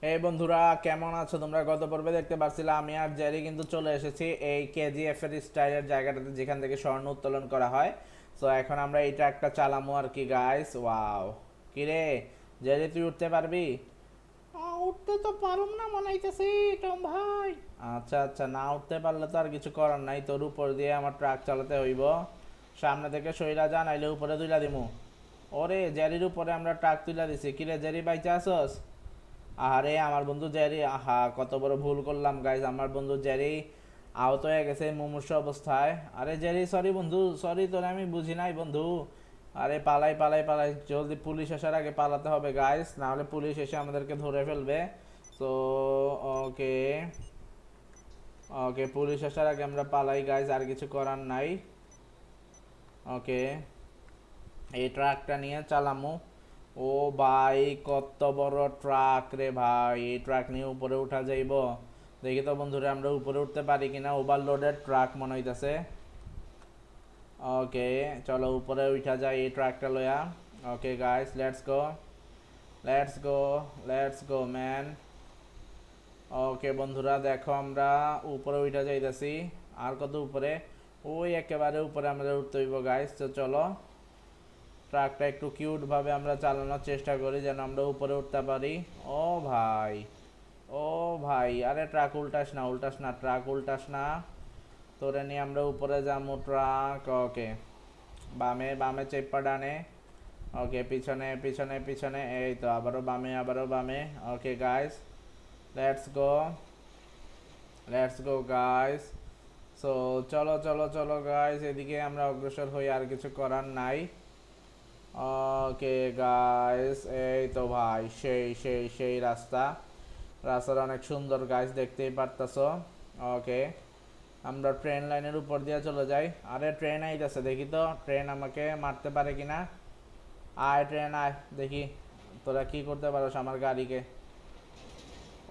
এই বন্ধুরা, কেমন আছো তোমরা? গত পর্বে দেখতে পাচ্ছিলাম আমি আর জেরি কিন্তু চলে এসেছি এই কেজিএফ এর স্টাইলের জায়গাটাতে, যেখান থেকে স্বর্ণ উত্তোলন করা হয়। তো এখন আমরা এটা একটা চালামু আর কি গাইস। ওয়াও! কিরে জেরি, তুই উঠতে পারবি? উঠতে তো পারুম না মনে হইতেছি টম ভাই। আচ্ছা আচ্ছা, না উঠতে পারলে তো আর কিছু করার নাই, তোর উপর দিয়ে আমার ট্রাক চালাতে হইব। সামনে থেকে সইরা যা, নাইলে উপরে তুইলা দিমু। ওরে, জেরির উপরে আমরা ট্রাক তুইলা দিছি। কিরে জেরি, বাইচা আসস? আরে আমার বন্ধু জেরি, আহা কত বড় ভুল করলাম গাইজ। আমার বন্ধু জেরি আহত হয়ে গেছে মুমূর্ষু অবস্থায়। আরে জেরি, সরি বন্ধু, সরি, তোরে আমি বুঝি নাই বন্ধু। আরে পালাই পালাই পালাই, জলদি পুলিশ আসার আগে পালাতে হবে গাইজ, না হলে পুলিশ এসে আমাদেরকে ধরে ফেলবে। তো ওকে, ওকে, পুলিশ আসার আগে আমরা পালাই গাইজ, আর কিছু করার নাই। ওকে, এই ট্রাকটা নিয়ে চালামু। ও ভাই, কত বড় ট্রাক রে ভাই! এই ট্রাক নিয়ে উপরে উঠা যাইব? দেখি তো বন্ধুরা, আমরা উপরে উঠতে পারি কিনা। ওভারলোডেড ট্রাক মনে হইতাছে। ওকে, চলো উপরে উঠা যায় এই ট্রাকটা লইয়া। Okay guys, let's go, let's go, let's go man. Okay বন্ধুরা, দেখো আমরা উপরে উঠা যাইতাছি। আর কত উপরে? ওই একেবারে উপরে আমাদের উঠতে হইব গাইস। তো চলো ট্রাকটা একটু কিউট ভাবে আমরা চালানোর চেষ্টা করি, যেন আমরা উপরে উঠতে পারি। ও ভাই, ও ভাই, আরে ট্রাক উল্টাস না, উল্টাস না, ট্রাক উল্টাস না। তোরে নিয়ে আমরা উপরে যাবো ট্রাক। ওকে, বামে বামে চেপ্পা ডানে। ওকে, পিছনে পিছনে পিছনে, এই তো আবারও বামে, আবারও বামে। ওকে guys, let's go, let's go guys. So চলো চলো চলো গাইস, এদিকে আমরা অগ্রসর হই, আর কিছু করার নাই। ওকে গাইস, এই তো ভাই, সেই সেই সেই রাস্তা। রাস্তাটা অনেক সুন্দর গাইস, দেখতেই পারতাছো। ওকে, আমরা ট্রেন লাইনের উপর দিয়ে চলে যাই। আরে ট্রেন আইতাছে, দেখি তো ট্রেন আমাকে মারতে পারে কিনা। আয় ট্রেন আয়, দেখি তোরা কি করতে পারোস আমার গাড়িকে।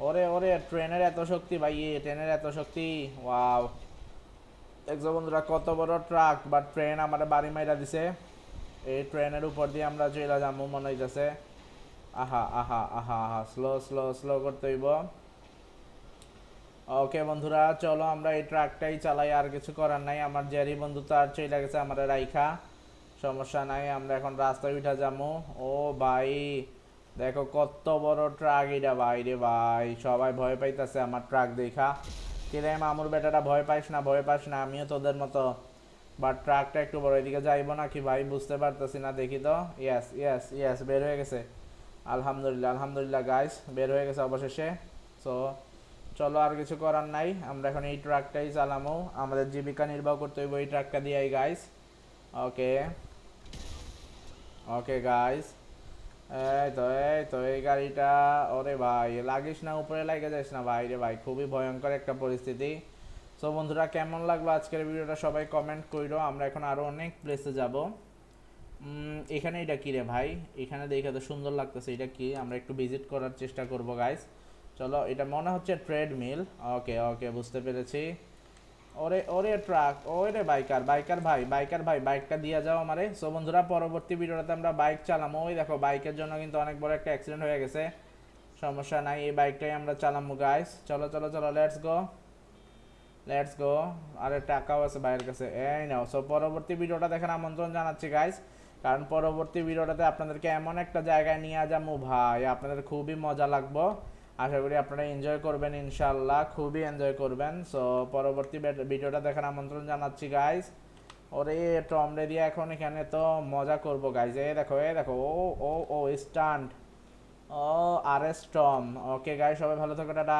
ওরে ওরে, ট্রেনের এত শক্তি ভাই, ট্রেনের এত শক্তি! ওয়াও! দেখছো বন্ধুরা, কত বড় ট্রাক বা ট্রেন আমার বাড়ি মাইরা দিছে। এই ট্রেনের উপর দিয়ে আমরা চলে যাবো মনে হইতেছে। আহা আহা আহা আহা, স্লো স্লো স্লো করতে হইব। ওকে বন্ধুরা, চলো আমরা এই ট্রাকটাই চালাই, আর কিছু করার নাই। আমার জেরি বন্ধু তো আর চলে গেছে আমার রাইখা। সমস্যা নাই, আমরা এখন রাস্তায় উঠা যাবো। ও ভাই, দেখো কত বড় ট্রাক এটা ভাই রে ভাই! সবাই ভয় পাইতেছে আমার ট্রাক দেখা। কিরে মামুর বেটাটা, ভয় পাইস না, ভয় পাস না, আমিও তোদের মতো। বাট ট্রাকটা একটু বড়, এদিকে যাইবো নাকি ভাই বুঝতে পারতেছি না, দেখি তো। ইয়েস ইয়েস ইয়েস, বের হয়ে গেছে। আলহামদুলিল্লাহ আলহামদুলিল্লাহ গাইস, বের হয়ে গেছে অবশেষে। সো চলো, আর কিছু করার নাই, আমরা এখন এই ট্রাকটাই চালামো। আমাদের জীবিকা নির্বাহ করতে হইব এই ট্রাকটা দিয়েই গাইস। ওকে, ওকে গাইস, এই তো এই তো এই গাড়িটা। ওরে ভাই, লাগিস না, উপরে লাগে যাস না ভাই রে ভাই, খুবই ভয়ঙ্কর একটা পরিস্থিতি। সো বন্ধুরা, কেমন লাগলো আজকের ভিডিওটা সবাই কমেন্ট কইরো। আমরা এখন আরো অনেক প্লেসে যাব। এখানে এটা কি রে ভাই? এখানে দেখে তো সুন্দর লাগতেছে, এটা কি? আমরা একটু ভিজিট করার চেষ্টা করব গাইস। চলো, এটা মনে হচ্ছে ট্রেডমিল। ওকে ওকে, বুঝতে পেরেছি। ওরে ওরে ট্রাক, ওরে বাইকার, বাইকার ভাই, বাইকার ভাই, বাইকটা দিয়ে যাও আমারে। সো বন্ধুরা, পরবর্তী ভিডিওটাতে আমরা বাইক চালামো। ওই দেখো, বাইকের জন্য কিন্তু অনেক বড় একটা অ্যাক্সিডেন্ট হয়ে গেছে। সমস্যা নাই, এই বাইকটাই আমরা চালামো গাইস। চলো চলো চলো, লেটস গো, লেটস গো। আরে টাকাও আছে ভাইয়ের কাছে, এই নাও। সো পরবর্তী ভিডিওটা দেখার আমন্ত্রণ জানাচ্ছি গাইস, কারণ পরবর্তী ভিডিওটাতে আপনাদেরকে এমন একটা জায়গায় নিয়ে যাবো ভাই, আপনাদের খুবই মজা লাগবে। আশা করি আপনারা এনজয় করবেন, ইনশাল্লাহ খুবই এনজয় করবেন। সো পরবর্তী ভিডিওটা দেখার আমন্ত্রণ জানাচ্ছি গাইস। ওরে টম রেডি, এখন এখানে তো মজা করবো গাইস। এই দেখো, এই দেখো, ও ও ও স্টান্ট, ও আর এস টম। ওকে গাইস, সবাই ভালো থাকো, টাটা।